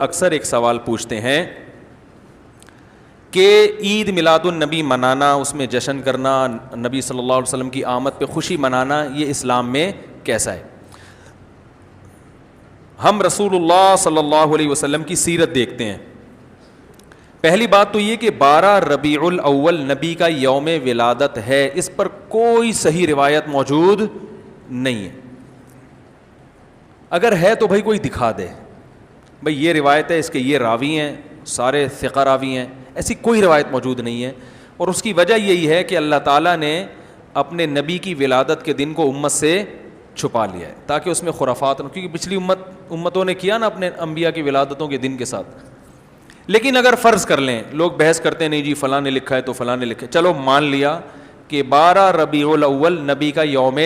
اکثر ایک سوال پوچھتے ہیں کہ عید میلاد النبی منانا، اس میں جشن کرنا، نبی صلی اللہ علیہ وسلم کی آمد پہ خوشی منانا، یہ اسلام میں کیسا ہے؟ ہم رسول اللہ صلی اللہ علیہ وسلم کی سیرت دیکھتے ہیں. پہلی بات تو یہ کہ 12 ربیع الاول نبی کا یوم ولادت ہے، اس پر کوئی صحیح روایت موجود نہیں ہے. اگر ہے تو بھائی کوئی دکھا دے، بھائی یہ روایت ہے، اس کے یہ راوی ہیں، سارے ثقہ راوی ہیں. ایسی کوئی روایت موجود نہیں ہے، اور اس کی وجہ یہی ہے کہ اللہ تعالیٰ نے اپنے نبی کی ولادت کے دن کو امت سے چھپا لیا ہے تاکہ اس میں خرافات نہ، کیونکہ پچھلی امتوں نے کیا نا اپنے انبیاء کی ولادتوں کے دن کے ساتھ. لیکن اگر فرض کر لیں، لوگ بحث کرتے ہیں نہیں جی فلاں نے لکھا ہے تو فلاں نے لکھا ہے، چلو مان لیا کہ 12 ربیع الاول نبی کا یوم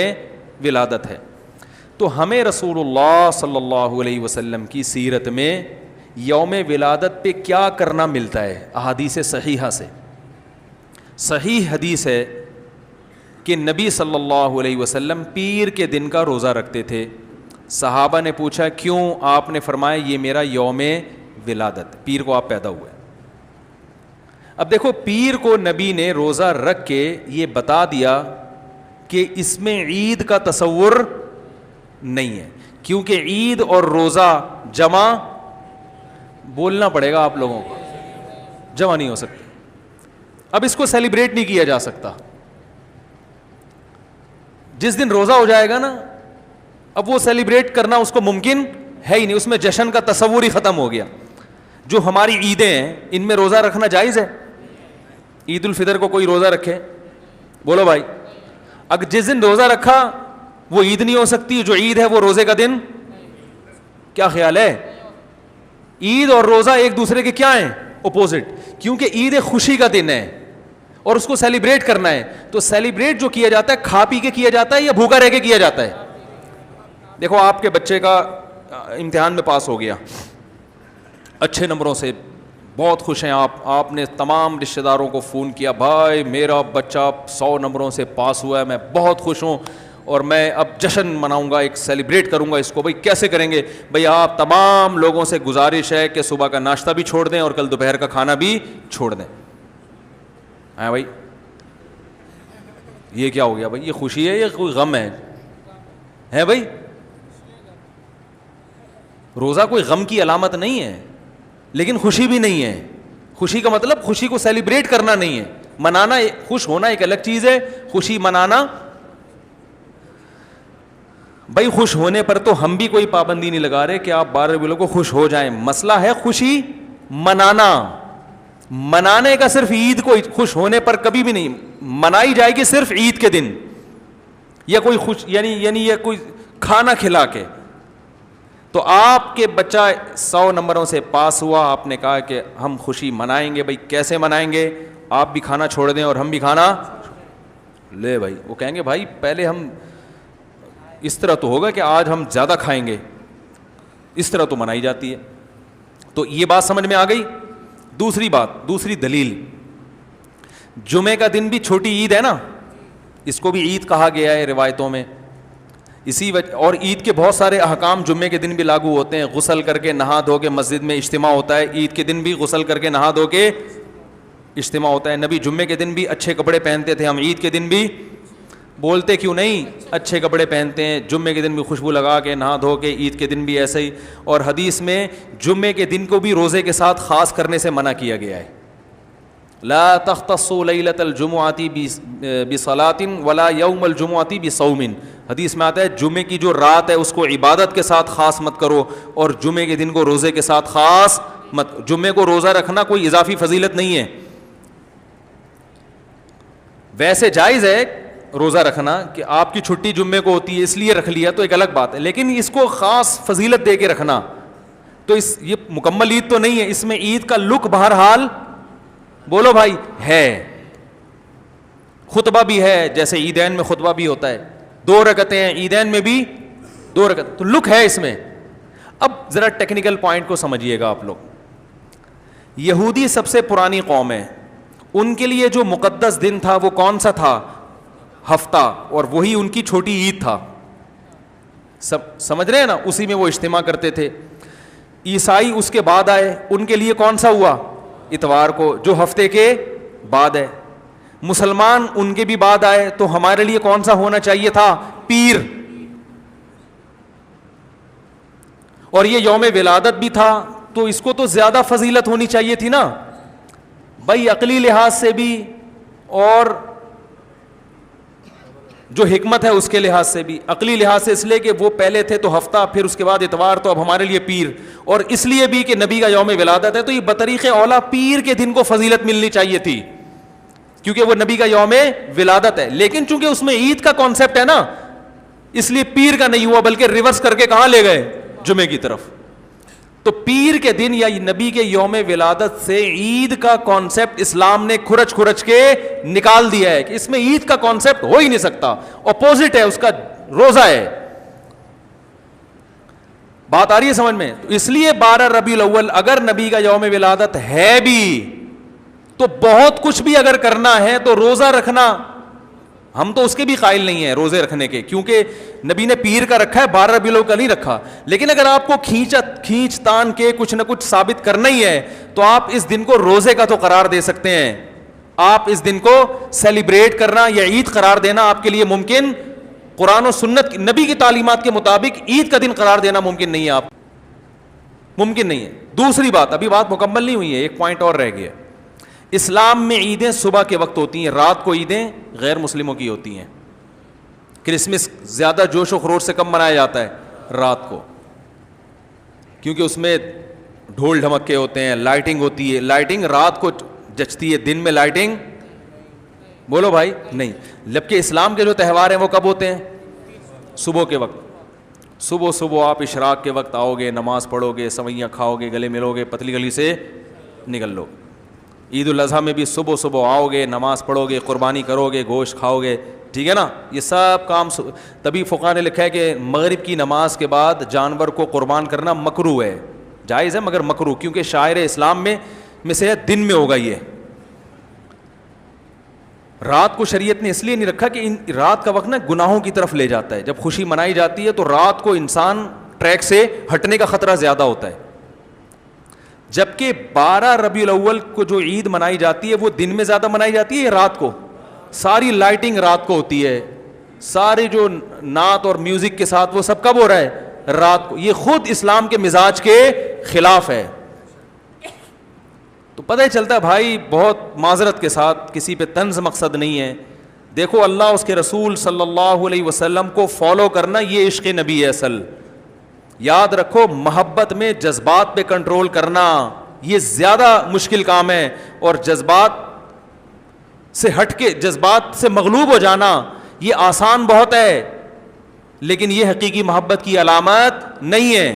ولادت ہے، تو ہمیں رسول اللہ صلی اللہ علیہ وسلم کی سیرت میں یوم ولادت پہ کیا کرنا ملتا ہے؟ احادیث صحیحہ سے صحیح حدیث ہے کہ نبی صلی اللہ علیہ وسلم پیر کے دن کا روزہ رکھتے تھے. صحابہ نے پوچھا کیوں؟ آپ نے فرمایا یہ میرا یوم ولادت، پیر کو آپ پیدا ہوئے. اب دیکھو، پیر کو نبی نے روزہ رکھ کے یہ بتا دیا کہ اس میں عید کا تصور نہیں ہے، کیونکہ عید اور روزہ جمع، بولنا پڑے گا آپ لوگوں کو، جمع نہیں ہو سکتے. اب اس کو سیلیبریٹ نہیں کیا جا سکتا. جس دن روزہ ہو جائے گا نا، اب وہ سیلیبریٹ کرنا اس کو ممکن ہے ہی نہیں، اس میں جشن کا تصور ہی ختم ہو گیا. جو ہماری عیدیں ہیں ان میں روزہ رکھنا جائز ہے؟ عید الفطر کو کوئی روزہ رکھے؟ بولو بھائی. اگر جس دن روزہ رکھا وہ عید نہیں ہو سکتی، جو عید ہے وہ روزے کا دن. کیا خیال ہے؟ عید اور روزہ ایک دوسرے کے کیا ہیں؟ اپوزٹ. کیونکہ عید ایک خوشی کا دن ہے اور اس کو سیلیبریٹ کرنا ہے. تو سیلیبریٹ جو کیا جاتا ہے کھا پی کے کیا جاتا ہے یا بھوکا رہ کے کیا جاتا ہے؟ دیکھو، آپ کے بچے کا امتحان میں پاس ہو گیا اچھے نمبروں سے، بہت خوش ہیں آپ نے تمام رشتہ داروں کو فون کیا، بھائی میرا بچہ 100 نمبروں سے پاس ہوا ہے، میں بہت خوش ہوں اور میں اب جشن مناؤں گا، ایک سیلیبریٹ کروں گا اس کو. بھائی کیسے کریں گے؟ بھائی آپ تمام لوگوں سے گزارش ہے کہ صبح کا ناشتہ بھی چھوڑ دیں اور کل دوپہر کا کھانا بھی چھوڑ دیں. ہاں بھائی، یہ کیا ہو گیا بھائی؟ یہ خوشی ہے یا کوئی غم ہے بھائی؟ روزہ کوئی غم کی علامت نہیں ہے، لیکن خوشی بھی نہیں ہے. خوشی کا مطلب خوشی کو سیلیبریٹ کرنا نہیں ہے، منانا. خوش ہونا ایک الگ چیز ہے، خوشی منانا. بھائی خوش ہونے پر تو ہم بھی کوئی پابندی نہیں لگا رہے کہ آپ 12 ربیع کو خوش ہو جائیں. مسئلہ ہے خوشی منانا. منانے کا صرف عید کو خوش ہونے پر کبھی بھی نہیں منائی جائے گی، صرف عید کے دن یا کوئی خوش یعنی یہ کوئی کھانا کھلا کے. تو آپ کے بچہ 100 نمبروں سے پاس ہوا، آپ نے کہا کہ ہم خوشی منائیں گے. بھائی کیسے منائیں گے؟ آپ بھی کھانا چھوڑ دیں اور ہم بھی کھانا لے. بھائی وہ کہیں گے بھائی پہلے ہم اس طرح تو ہوگا کہ آج ہم زیادہ کھائیں گے، اس طرح تو منائی جاتی ہے. تو یہ بات سمجھ میں آ گئی. دوسری بات، دوسری دلیل، جمعے کا دن بھی چھوٹی عید ہے نا، اس کو بھی عید کہا گیا ہے روایتوں میں. اسی وجہ، اور عید کے بہت سارے احکام جمعے کے دن بھی لاگو ہوتے ہیں. غسل کر کے نہا دھو کے مسجد میں اجتماع ہوتا ہے، عید کے دن بھی غسل کر کے نہا دھو کے اجتماع ہوتا ہے. نبی جمعے کے دن بھی اچھے کپڑے پہنتے تھے، ہم عید کے دن بھی بولتے کیوں نہیں اچھے کپڑے پہنتے ہیں. جمعے کے دن بھی خوشبو لگا کے نہا دھو کے، عید کے دن بھی ایسے ہی. اور حدیث میں جمعے کے دن کو بھی روزے کے ساتھ خاص کرنے سے منع کیا گیا ہے. لا تختصوا لیلۃ الجمعۃ بصلاۃ ولا یوم الجمعۃ بصوم. حدیث میں آتا ہے جمعے کی جو رات ہے اس کو عبادت کے ساتھ خاص مت کرو اور جمعے کے دن کو روزے کے ساتھ خاص مت. جمعے کو روزہ رکھنا کوئی اضافی فضیلت نہیں ہے. ویسے جائز ہے روزہ رکھنا کہ آپ کی چھٹی جمعے کو ہوتی ہے اس لیے رکھ لیا تو ایک الگ بات ہے، لیکن اس کو خاص فضیلت دے کے رکھنا تو یہ مکمل عید تو نہیں ہے. اس میں عید کا لک بہرحال بولو بھائی ہے. خطبہ بھی ہے، جیسے عیدین میں خطبہ بھی ہوتا ہے، 2 رکعتیں ہیں، عیدین میں بھی 2 رکعت، تو لک ہے اس میں. اب ذرا ٹیکنیکل پوائنٹ کو سمجھیے گا آپ لوگ. یہودی سب سے پرانی قوم ہے، ان کے لیے جو مقدس دن تھا وہ کون سا تھا؟ ہفتہ، اور وہی ان کی چھوٹی عید تھا. سب سمجھ رہے ہیں نا؟ اسی میں وہ اجتماع کرتے تھے. عیسائی اس کے بعد آئے, ان کے لیے کون سا ہوا؟ اتوار کو, جو ہفتے کے بعد ہے. مسلمان ان کے بھی بعد آئے, تو ہمارے لیے کون سا ہونا چاہیے تھا؟ پیر. اور یہ یوم ولادت بھی تھا, تو اس کو تو زیادہ فضیلت ہونی چاہیے تھی نا بھائی, عقلی لحاظ سے بھی اور جو حکمت ہے اس کے لحاظ سے بھی. عقلی لحاظ سے اس لیے کہ وہ پہلے تھے تو ہفتہ, پھر اس کے بعد اتوار, تو اب ہمارے لیے پیر. اور اس لیے بھی کہ نبی کا یوم ولادت ہے, تو یہ بطریق اولا پیر کے دن کو فضیلت ملنی چاہیے تھی, کیونکہ وہ نبی کا یوم ولادت ہے. لیکن چونکہ اس میں عید کا کانسیپٹ ہے نا, اس لیے پیر کا نہیں ہوا, بلکہ ریورس کر کے کہاں لے گئے؟ جمعے کی طرف. تو پیر کے دن یا نبی کے یوم ولادت سے عید کا کانسیپٹ اسلام نے کھرچ کھرچ کے نکال دیا ہے کہ اس میں عید کا کانسیپٹ ہو ہی نہیں سکتا, اپوزٹ ہے اس کا, روزہ ہے. بات آ رہی ہے سمجھ میں؟ تو اس لیے 12 ربیع الاول اگر نبی کا یوم ولادت ہے بھی, تو بہت کچھ بھی اگر کرنا ہے تو روزہ رکھنا, ہم تو اس کے بھی قائل نہیں ہیں روزے رکھنے کے, کیونکہ نبی نے پیر کا رکھا ہے, 12 ربیع الاول کا نہیں رکھا. لیکن اگر آپ کو کھینچ تان کے کچھ نہ کچھ ثابت کرنا ہی ہے, تو آپ اس دن کو روزے کا تو قرار دے سکتے ہیں. آپ اس دن کو سیلیبریٹ کرنا یا عید قرار دینا آپ کے لیے ممکن, قرآن و سنت نبی کی تعلیمات کے مطابق عید کا دن قرار دینا ممکن نہیں ہے, آپ ممکن نہیں ہے. دوسری بات, ابھی بات مکمل نہیں ہوئی ہے, ایک پوائنٹ اور رہ گیا. اسلام میں عیدیں صبح کے وقت ہوتی ہیں, رات کو عیدیں غیر مسلموں کی ہوتی ہیں. کرسمس زیادہ جوش و خروش سے کم منایا جاتا ہے رات کو, کیونکہ اس میں ڈھول ڈھمکے ہوتے ہیں, لائٹنگ ہوتی ہے. لائٹنگ رات کو جچتی ہے, دن میں لائٹنگ بولو بھائی نہیں. جبکہ اسلام کے جو تہوار ہیں وہ کب ہوتے ہیں؟ صبح کے وقت. صبح آپ اشراق کے وقت آؤ گے, نماز پڑھو گے, سوئیاں کھاؤ گے, گلے ملو گے, پتلی گلی سے نکل لو. عید الاضحیٰ میں بھی صبح آؤ گے, نماز پڑھو گے, قربانی کرو گے, گوشت کھاؤ گے, ٹھیک ہے نا. یہ سب کام تبھی فقہا نے لکھا ہے کہ مغرب کی نماز کے بعد جانور کو قربان کرنا مکروہ ہے, جائز ہے مگر مکروہ, کیونکہ شاعر اسلام میں سے دن میں ہوگا. یہ رات کو شریعت نے اس لیے نہیں رکھا کہ رات کا وقت نا گناہوں کی طرف لے جاتا ہے. جب خوشی منائی جاتی ہے تو رات کو انسان ٹریک سے ہٹنے کا خطرہ زیادہ ہوتا ہے. جبکہ 12 ربیع الاول کو جو عید منائی جاتی ہے وہ دن میں زیادہ منائی جاتی ہے یا رات کو؟ ساری لائٹنگ رات کو ہوتی ہے, سارے جو نعت اور میوزک کے ساتھ وہ سب کب ہو رہا ہے؟ رات کو. یہ خود اسلام کے مزاج کے خلاف ہے. تو پتہ ہی چلتا ہے بھائی, بہت معذرت کے ساتھ, کسی پہ طنز مقصد نہیں ہے. دیکھو اللہ اس کے رسول صلی اللہ علیہ وسلم کو فالو کرنا یہ عشق نبی ہے اصل. یاد رکھو, محبت میں جذبات پہ کنٹرول کرنا یہ زیادہ مشکل کام ہے, اور جذبات سے ہٹ کے, جذبات سے مغلوب ہو جانا یہ آسان بہت ہے, لیکن یہ حقیقی محبت کی علامت نہیں ہے.